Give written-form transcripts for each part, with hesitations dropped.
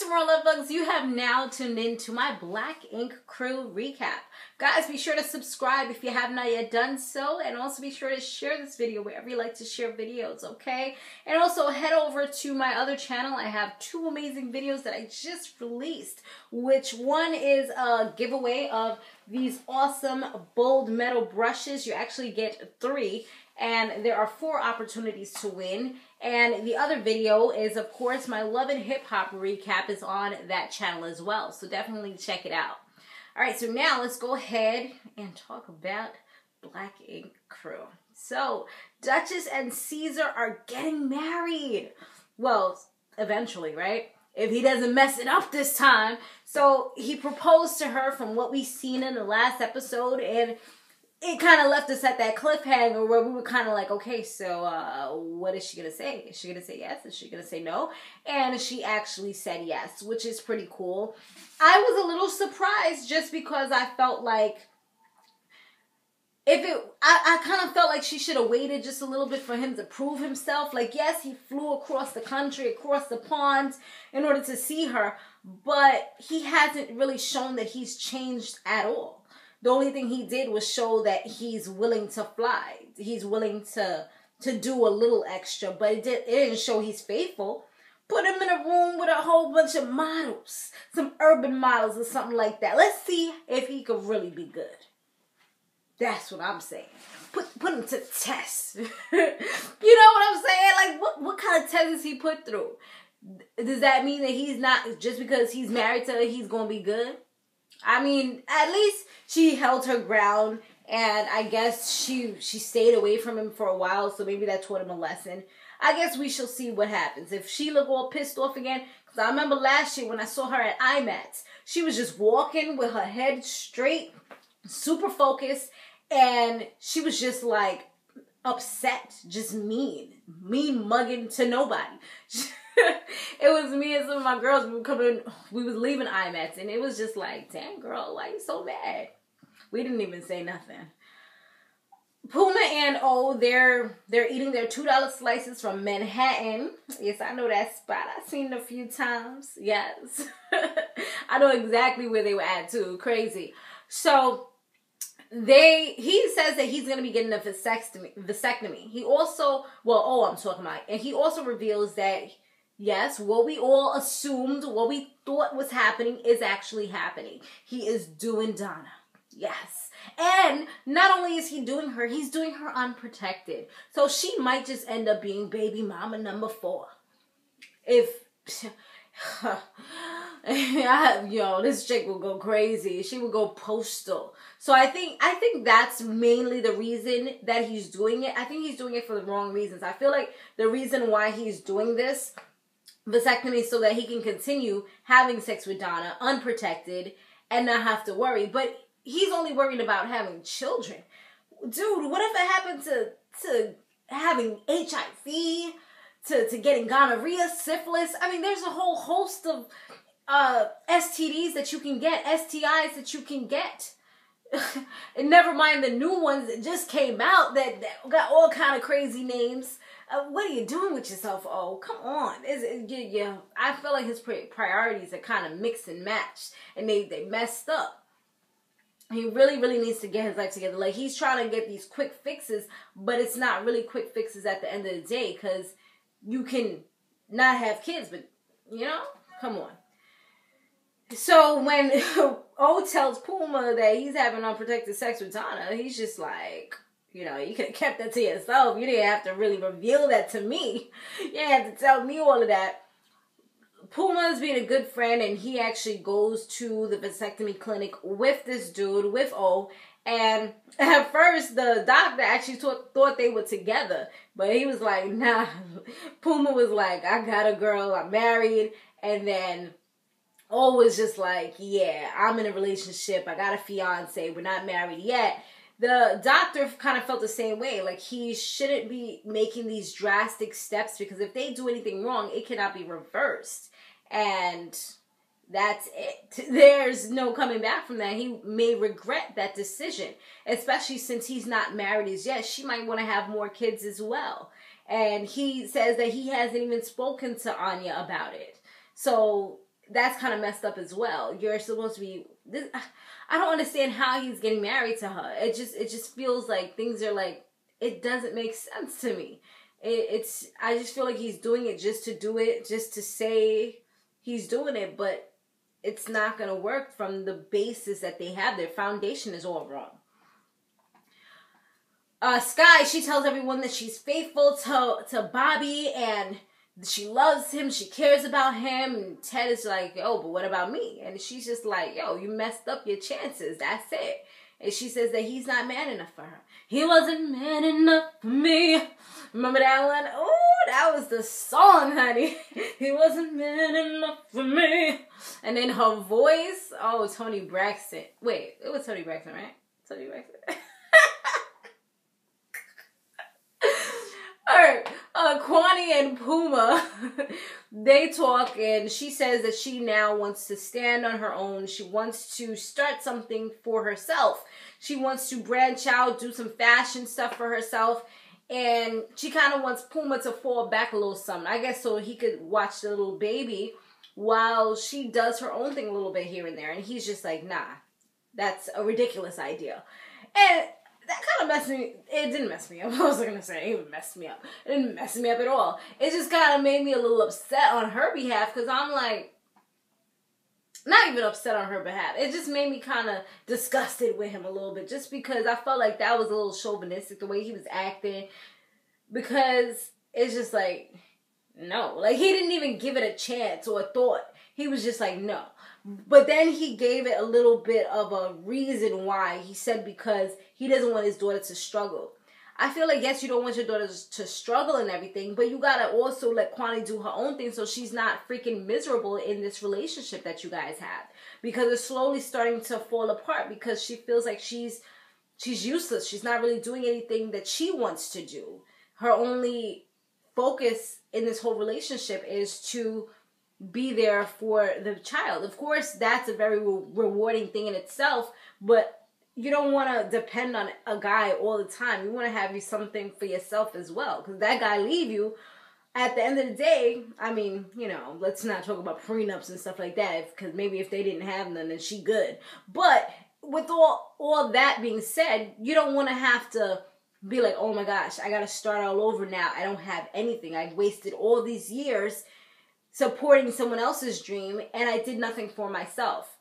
Samore Love Bugs, you have now tuned in to my Black Ink Crew recap. Guys, be sure to subscribe if you have not yet done so, and also be sure to share this video wherever you like to share videos, okay? And also head over to my other channel. I have two amazing videos that I just released, which one is a giveaway of these awesome bold metal brushes. You actually get 3, and there are 4 opportunities to win. And the other video is, of course, my Love and Hip Hop recap is on that channel as well. So definitely check it out. All right, so now let's go ahead and talk about Black Ink Crew. So Duchess and Caesar are getting married. Well, eventually, right? If he doesn't mess it up this time. So he proposed to her from what we've seen in the last episode, and it kind of left us at that cliffhanger where we were kind of like, okay, so what is she going to say? Is she going to say yes? Is she going to say no? And she actually said yes, which is pretty cool. I was a little surprised just because I felt like I kind of felt like she should have waited just a little bit for him to prove himself. Like, yes, he flew across the country, across the pond in order to see her, but he hasn't really shown that he's changed at all. The only thing he did was show that he's willing to fly. He's willing to do a little extra, but it didn't show he's faithful. Put him in a room with a whole bunch of models, some urban models or something like that. Let's see if he could really be good. That's what I'm saying. Put him to test. You know what I'm saying? Like, what kind of test is he put through? Does that mean that he's not, just because he's married to her, he's going to be good? I mean, at least she held her ground, and I guess she stayed away from him for a while, so maybe that taught him a lesson. I guess we shall see what happens. If she look all pissed off again, because I remember last year when I saw her at IMAX, she was just walking with her head straight, super focused, and she was just like upset, just mean mugging to nobody. It was me and some of my girls. We was leaving IMAX, and it was just like, damn, girl, why you so mad? We didn't even say nothing. Puma and O, they're eating their $2 slices from Manhattan. Yes, I know that spot. I've seen it a few times. Yes. I know exactly where they were at, too. Crazy. So he says that he's going to be getting a vasectomy. He also, I'm talking about, and he also reveals that, yes, what we all assumed, what we thought was happening is actually happening. He is doing Donna. Yes. And not only is he doing her, he's doing her unprotected. So she might just end up being baby mama number 4. This chick will go crazy. She will go postal. So I think that's mainly the reason that he's doing it. I think he's doing it for the wrong reasons. I feel like the reason why he's doing this vasectomy is so that he can continue having sex with Donna unprotected and not have to worry. But he's only worried about having children. Dude, what if it happened to having HIV, to getting gonorrhea, syphilis? I mean, there's a whole host of STDs that you can get, STIs that you can get. And never mind the new ones that just came out that got all kind of crazy names. What are you doing with yourself? Oh, come on. I feel like his priorities are kind of mixed and matched, and they messed up. He really, really needs to get his life together. Like, he's trying to get these quick fixes, but it's not really quick fixes at the end of the day, because you can not have kids, but, come on. So when O tells Puma that he's having unprotected sex with Donna, he's just like, you could have kept that to yourself. You didn't have to really reveal that to me. You didn't have to tell me all of that. Puma is being a good friend, and he actually goes to the vasectomy clinic with this dude, with O. And at first, the doctor actually thought they were together. But he was like, nah. Puma was like, I got a girl, I'm married. And then O was just like, yeah, I'm in a relationship. I got a fiance. We're not married yet. The doctor kind of felt the same way. Like, he shouldn't be making these drastic steps, because if they do anything wrong, it cannot be reversed. And that's it. There's no coming back from that. He may regret that decision, especially since he's not married as yet. She might want to have more kids as well. And he says that he hasn't even spoken to Anya about it. So that's kind of messed up as well. You're supposed to be this. I don't understand how he's getting married to her. It just feels like things are like, it doesn't make sense to me. I just feel like he's doing it just to do it, just to say he's doing it, but it's not going to work from the basis that they have. Their foundation is all wrong. Sky, she tells everyone that she's faithful to Bobby and she loves him, she cares about him, and Ted is like, yo, but what about me? And she's just like, yo, you messed up your chances, that's it. And she says that he's not man enough for her. He wasn't man enough for me. Remember that one? Oh, that was the song, honey. He wasn't man enough for me. And then her voice, oh, Toni Braxton. Wait, it was Toni Braxton, right? Toni Braxton. Alright, Kwani and Puma, they talk, and she says that she now wants to stand on her own. She wants to start something for herself. She wants to branch out, do some fashion stuff for herself, and she kind of wants Puma to fall back a little something, I guess, so he could watch the little baby while she does her own thing a little bit here and there. And he's just like, nah, that's a ridiculous idea. And that kind of messed me, it didn't mess me up. I was going to say, it messed me up. It didn't mess me up at all. It just kind of made me a little upset on her behalf, because I'm like, not even upset on her behalf. It just made me kind of disgusted with him a little bit, just because I felt like that was a little chauvinistic, the way he was acting, because it's just like, no. Like, he didn't even give it a chance or a thought. He was just like, no. But then he gave it a little bit of a reason why. He said because he doesn't want his daughter to struggle. I feel like, yes, you don't want your daughter to struggle and everything, but you gotta also let Kwani do her own thing so she's not freaking miserable in this relationship that you guys have. Because it's slowly starting to fall apart because she feels like she's useless. She's not really doing anything that she wants to do. Her only focus in this whole relationship is to be there for the child. Of course, that's a very rewarding thing in itself, but you don't want to depend on a guy all the time. You want to have you something for yourself as well, because that guy leave you at the end of the day. I mean, you know, let's not talk about prenups and stuff like that, because maybe if they didn't have none, then she good. But with all that being said, you don't want to have to be like, oh my gosh, I got to start all over now. I don't have anything. I've wasted all these years supporting someone else's dream, and I did nothing for myself.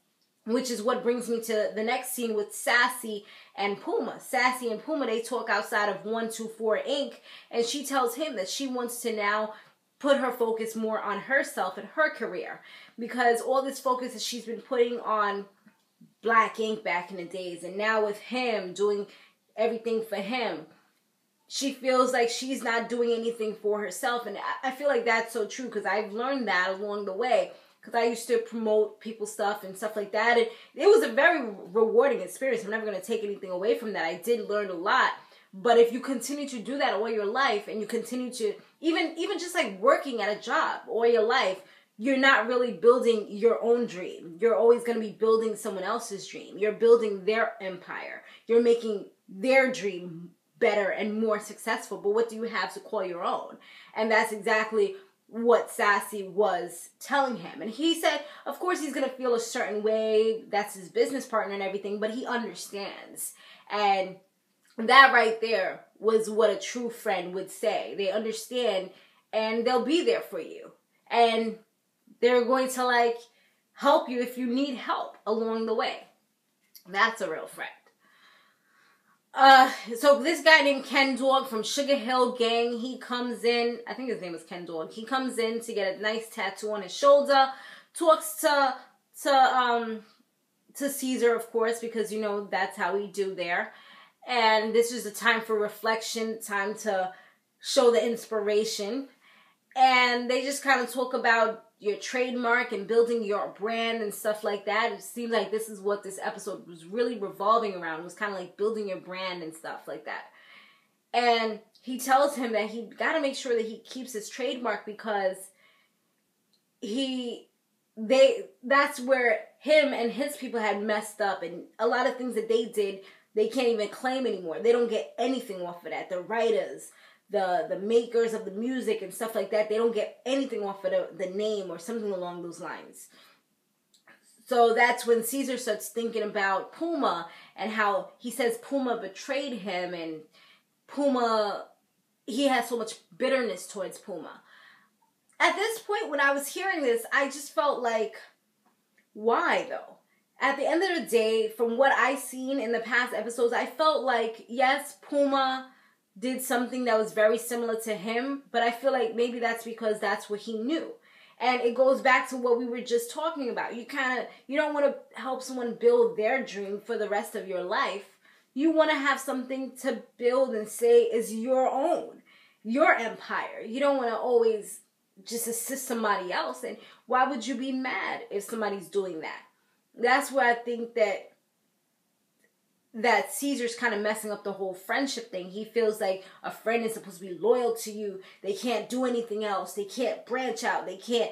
Which is what brings me to the next scene with Sassy and Puma. Sassy and Puma, they talk outside of 124 Inc. And she tells him that she wants to now put her focus more on herself and her career. Because all this focus that she's been putting on Black Ink back in the days, and now with him doing everything for him, she feels like she's not doing anything for herself. And I feel like that's so true, because I've learned that along the way. Because I used to promote people's stuff and stuff like that. And it was a very rewarding experience. I'm never going to take anything away from that. I did learn a lot. But if you continue to do that all your life, and you continue to, even just like working at a job all your life, you're not really building your own dream. You're always going to be building someone else's dream. You're building their empire. You're making their dream better and more successful. But what do you have to call your own? And that's exactly what Sassy was telling him. And he said, of course he's going to feel a certain way. That's his business partner and everything, but he understands. And that right there was what a true friend would say. They understand, and they'll be there for you. And they're going to like help you if you need help along the way. That's a real friend. So this guy named Ken Dog from Sugar Hill Gang, he comes in, I think his name is Ken Dog. He comes in to get a nice tattoo on his shoulder, talks to Caesar, of course, because, you know, that's how we do there. And this is a time for reflection, time to show the inspiration. And they just kind of talk about your trademark and building your brand and stuff like that. It seems like this is what this episode was really revolving around. It was kind of like building your brand and stuff like that. And he tells him that he got to make sure that he keeps his trademark, because that's where him and his people had messed up, and a lot of things that they did, they can't even claim anymore. They don't get anything off of that. The writers, the makers of the music and stuff like that, they don't get anything off of the name or something along those lines. So that's when Caesar starts thinking about Puma and how he says Puma betrayed him, and Puma, he has so much bitterness towards Puma. At this point, when I was hearing this, I just felt like, why though? At the end of the day, from what I've seen in the past episodes, I felt like, yes, Puma did something that was very similar to him, but I feel like maybe that's because that's what he knew. And it goes back to what we were just talking about. You don't want to help someone build their dream for the rest of your life. You want to have something to build and say is your own, your empire. You don't want to always just assist somebody else. And why would you be mad if somebody's doing that? That's where I think that Caesar's kind of messing up the whole friendship thing. He feels like a friend is supposed to be loyal to you. They can't do anything else. They can't branch out. They can't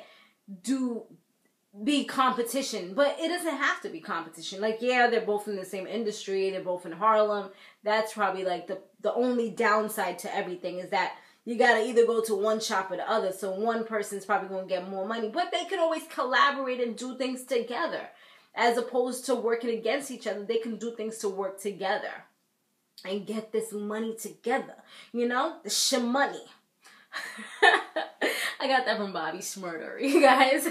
be competition. But it doesn't have to be competition. Like, yeah, they're both in the same industry. They're both in Harlem. That's probably like the only downside to everything is that you got to either go to one shop or the other. So one person's probably going to get more money. But they can always collaborate and do things together. As opposed to working against each other, they can do things to work together and get this money together. You know, the shmoney. I got that from Bobby Shmurda, you guys.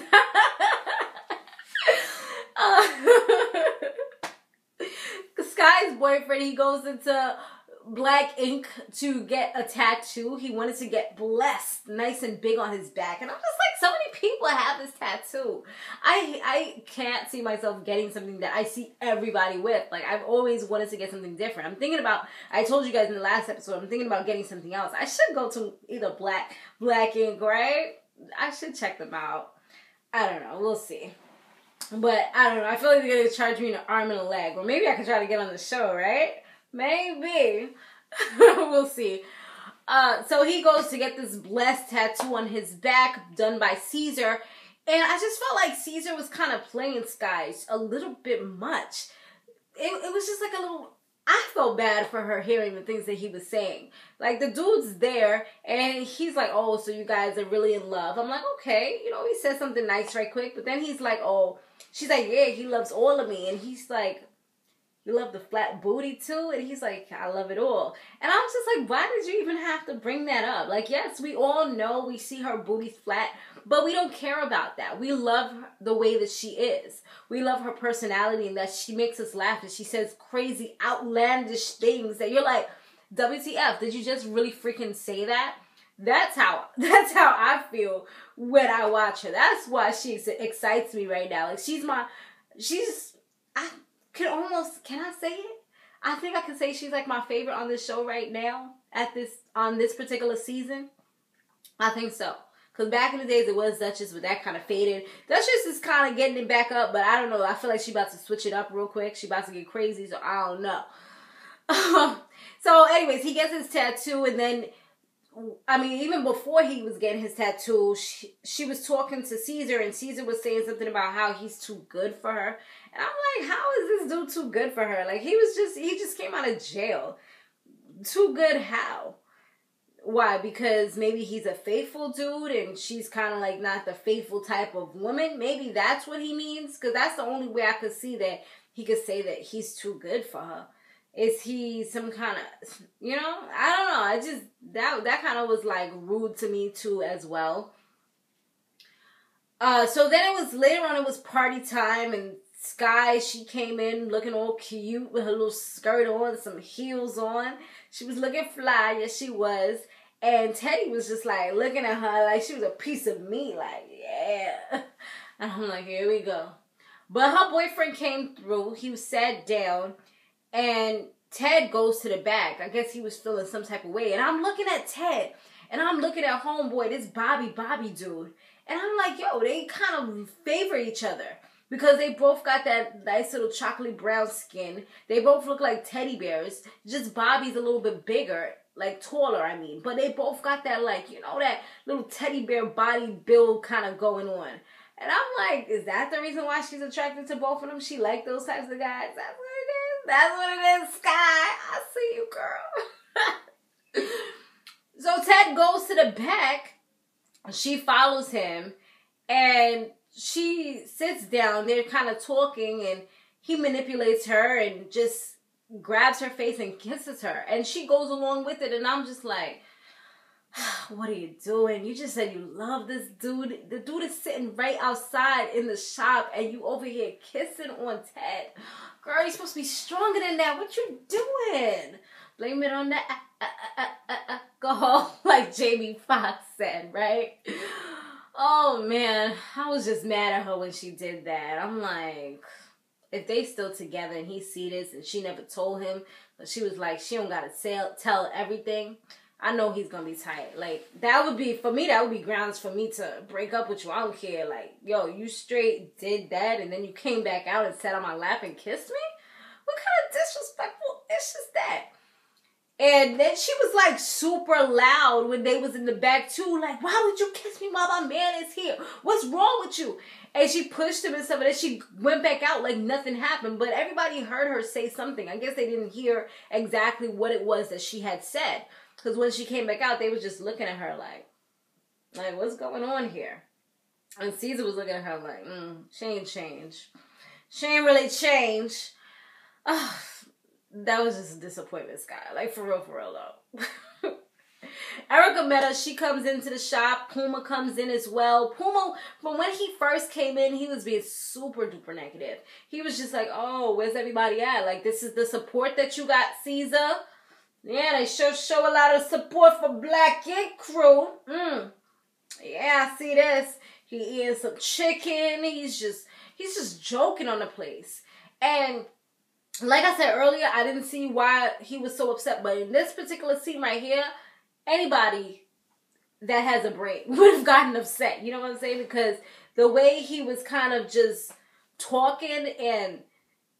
Sky's boyfriend, he goes into Black Ink to get a tattoo. He wanted to get blessed, nice and big on his back. And I'm just like, so many people have this tattoo. I can't see myself getting something that I see everybody with. Like, I've always wanted to get something different. I'm thinking about, I told you guys in the last episode, I'm thinking about getting something else. I should go to either Black Ink, right? I should check them out. I don't know. We'll see. But I don't know. I feel like they're going to charge me an arm and a leg. Or maybe I could try to get on the show, right? Maybe. We'll see. So he goes to get this blessed tattoo on his back done by Caesar. And I just felt like Caesar was kind of playing Sky a little bit much. It was just like a little... I felt bad for her hearing the things that he was saying. Like, the dude's there, and he's like, oh, so you guys are really in love. I'm like, okay. You know, he said something nice right quick. But then he's like, oh... She's like, yeah, he loves all of me. And he's like... You love the flat booty too? And he's like, I love it all. And I was just like, why did you even have to bring that up? Like, yes, we all know we see her booty flat, but we don't care about that. We love the way that she is. We love her personality and that she makes us laugh and she says crazy, outlandish things that you're like, WTF, did you just really freaking say that? That's how I feel when I watch her. That's why she excites me right now. Like, can I say it? I think I can say she's like my favorite on this show right now on this particular season. I think so. Because back in the days it was Duchess, but that kind of faded. Duchess is kind of getting it back up, but I don't know. I feel like she's about to switch it up real quick. She's about to get crazy, so I don't know. So anyways, he gets his tattoo and then, I mean, even before he was getting his tattoo, she was talking to Caesar, and Caesar was saying something about how he's too good for her. And I'm like, how is this dude too good for her? Like, he just came out of jail. Too good how? Why? Because maybe he's a faithful dude, and she's kind of like not the faithful type of woman. Maybe that's what he means, because that's the only way I could see that he could say that he's too good for her. Is he some kind of, you know? I don't know. I just, that kind of was like rude to me too as well. So then it was, later on it was party time and Sky, she came in looking all cute with her little skirt on, some heels on. She was looking fly, yes she was. And Teddy was just like looking at her like she was a piece of meat, like, yeah. And I'm like, here we go. But her boyfriend came through. He sat down. And Ted goes to the back. I guess he was feeling some type of way. And I'm looking at Ted. And I'm looking at homeboy, this Bobby dude. And I'm like, yo, they kind of favor each other. Because they both got that nice little chocolate brown skin. They both look like teddy bears. Just Bobby's a little bit bigger. Like taller, I mean. But they both got that, like, you know, that little teddy bear body build kind of going on. And I'm like, is that the reason why she's attracted to both of them? She like those types of guys? That's what it is. That's what it is, Sky. I see you, girl. So Ted goes to the back. She follows him. And she sits down, they're kind of talking, and he manipulates her and just grabs her face and kisses her. And she goes along with it, and I'm just like, what are you doing? You just said you love this dude. The dude is sitting right outside in the shop, and you over here kissing on Ted. Girl, you're supposed to be stronger than that. What you doing? Blame it on that alcohol, like Jamie Foxx said, right? Oh, man. I was just mad at her when she did that. I'm like, if they still together and he see this and she never told him, but she was like, she don't got to tell everything, I know he's going to be tight. Like, that would be, for me, that would be grounds for me to break up with you. I don't care. Like, yo, you straight did that and then you came back out and sat on my lap and kissed me? What kind of disrespectful ish is that? And then she was like super loud when they was in the back too. Like, why would you kiss me while my man is here? What's wrong with you? And she pushed him and stuff. And then she went back out like nothing happened. But everybody heard her say something. I guess they didn't hear exactly what it was that she had said. Because when she came back out, they was just looking at her like what's going on here? And Caesar was looking at her like, she ain't changed. She ain't really changed. Oh, that was just a disappointment, Sky. Like, for real though. Erica met her. She comes into the shop. Puma comes in as well. Puma, from when he first came in, he was being super duper negative. He was just like, oh, where's everybody at? Like, this is the support that you got, Caesar? Yeah, they show a lot of support for Black Ink Crew. Yeah, I see this. He eating some chicken. He's just joking on the place. And like I said earlier, I didn't see why he was so upset. But in this particular scene right here, anybody that has a brain would have gotten upset. You know what I'm saying? Because the way he was kind of just talking and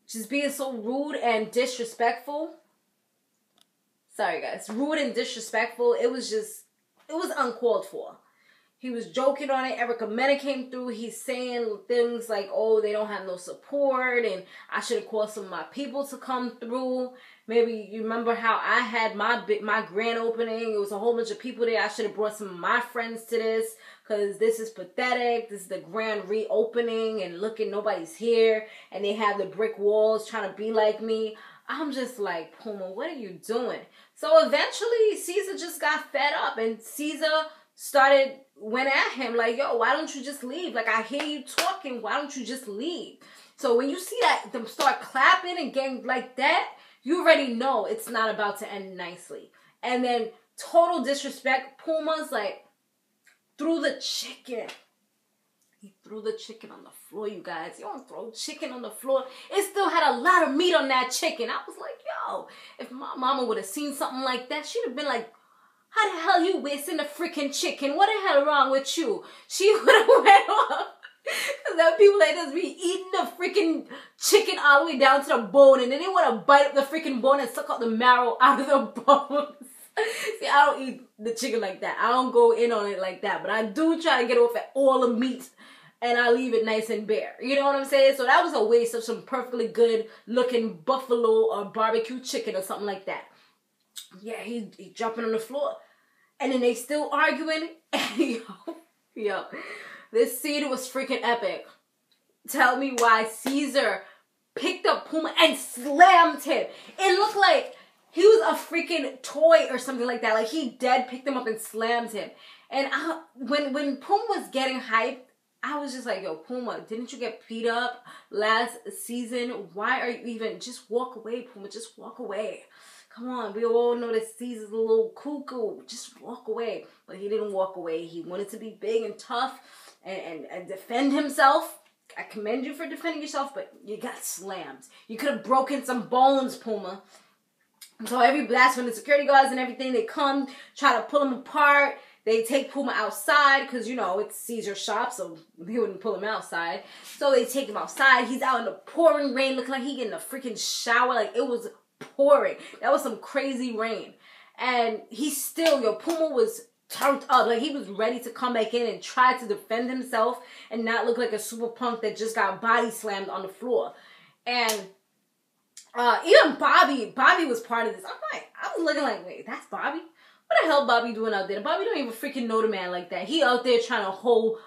just being so rude and disrespectful. Sorry, guys. Rude and disrespectful. It was uncalled for. He was joking on it. Erica Mena came through. He's saying things like, oh, they don't have no support and I should have called some of my people to come through. Maybe you remember how I had my grand opening. It was a whole bunch of people there. I should have brought some of my friends to this because this is pathetic. This is the grand reopening and look, nobody's here. And they have the brick walls trying to be like me. I'm just like, Puma, what are you doing? So eventually Caesar just got fed up and Caesar went at him like, yo, why don't you just leave? Like, I hear you talking. Why don't you just leave? So when you see them start clapping and getting like that, you already know it's not about to end nicely. And then total disrespect. Puma's like, threw the chicken. He threw the chicken on the floor, you guys. You don't throw chicken on the floor. It still had a lot of meat on that chicken. I was like, yo, if my mama would have seen something like that, she'd have been like, how the hell you wasting the freaking chicken? What the hell wrong with you? She would have went off. Because there are people like this be eating the freaking chicken all the way down to the bone. And then they want to bite up the freaking bone and suck out the marrow out of the bones. See, I don't eat the chicken like that. I don't go in on it like that. But I do try to get off at all the meat. And I leave it nice and bare. You know what I'm saying? So that was a waste of some perfectly good looking buffalo or barbecue chicken or something like that. Yeah, he jumping on the floor. And then they still arguing. And yo, this scene was freaking epic. Tell me why Caesar picked up Puma and slammed him. It looked like he was a freaking toy or something like that. Like he dead picked him up and slammed him. And when Puma was getting hyped, I was just like, yo, Puma, didn't you get beat up last season? Why are you even, just walk away, Puma, just walk away. Come on, we all know that Caesar's a little cuckoo. Just walk away. But he didn't walk away. He wanted to be big and tough and defend himself. I commend you for defending yourself, but you got slammed. You could have broken some bones, Puma. So that's when the security guards and everything, they come, try to pull him apart. They take Puma outside because, you know, it's Caesar's shop, so they wouldn't pull him outside. So they take him outside. He's out in the pouring rain, looking like he getting a freaking shower. Like, it was pouring. That was some crazy rain. And Puma was turned up. Like, he was ready to come back in and try to defend himself and not look like a super punk that just got body slammed on the floor. And even Bobby was part of this. I was looking like, wait, that's Bobby? What the hell Bobby doing out there? Bobby don't even freaking know the man like that. He out there trying to hold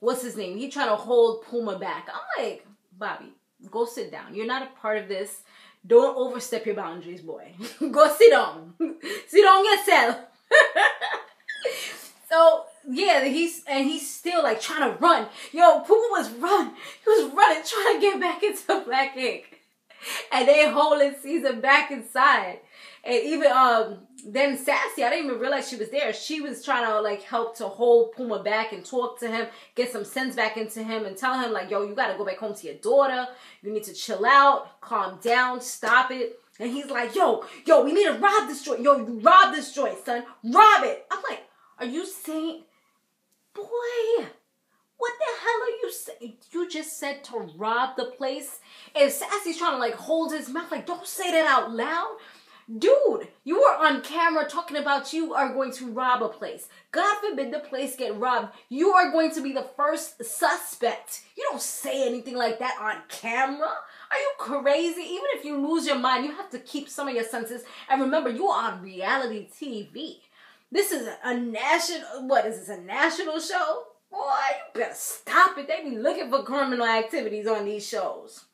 what's his name? He trying to hold Puma back. I'm like, Bobby, go sit down. You're not a part of this. Don't overstep your boundaries, boy. Go sit down. Sit down yourself. So yeah, he's still like trying to run. Yo, Puma was running. He was running, trying to get back into Black Ink. And they holding Caesar back inside. And even then Sassy, I didn't even realize she was there. She was trying to like help to hold Puma back and talk to him, get some sense back into him and tell him like, yo, you gotta go back home to your daughter. You need to chill out, calm down, stop it. And he's like, yo, we need to rob this joint. Yo, you rob this joint, son. Rob it. I'm like, are you saying, boy, what the hell are you saying? You just said to rob the place? And Sassy's trying to like hold his mouth like, don't say that out loud. Dude, you are on camera talking about you are going to rob a place. God forbid the place get robbed. You are going to be the first suspect. You don't say anything like that on camera. Are you crazy? Even if you lose your mind, you have to keep some of your senses. And remember, you are on reality TV. This is a national, what is this, a national show? Boy, you better stop it. They be looking for criminal activities on these shows.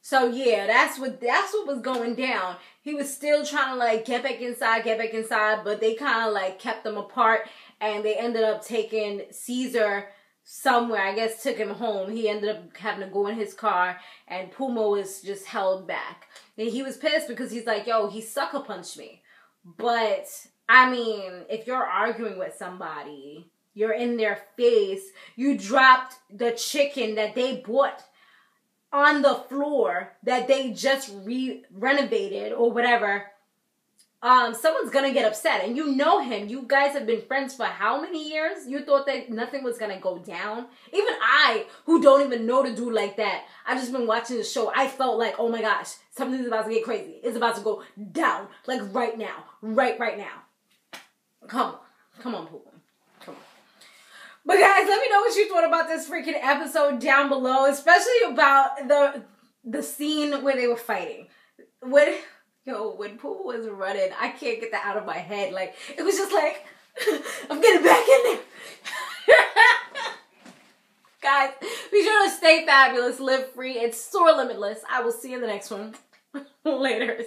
So yeah, that's what was going down. He was still trying to like get back inside, but they kind of like kept them apart, and they ended up taking Caesar somewhere. I guess took him home. He ended up having to go in his car, and Puma was just held back. And he was pissed because he's like, yo, he sucker punched me. But I mean, if you're arguing with somebody, you're in their face, you dropped the chicken that they bought on the floor that they just renovated or whatever, someone's gonna get upset. And you know him. You guys have been friends for how many years? You thought that nothing was gonna go down? Even I, who don't even know the dude like that, I just been watching the show. I felt like, oh my gosh, something's about to get crazy. It's about to go down. Like right now. Right now. Come on, Pooh. But guys, let me know what you thought about this freaking episode down below, especially about the scene where they were fighting. When Pooh was running, I can't get that out of my head. Like, it was just like, I'm getting back in there. Guys, be sure to stay fabulous, live free, and soar limitless. I will see you in the next one. Later.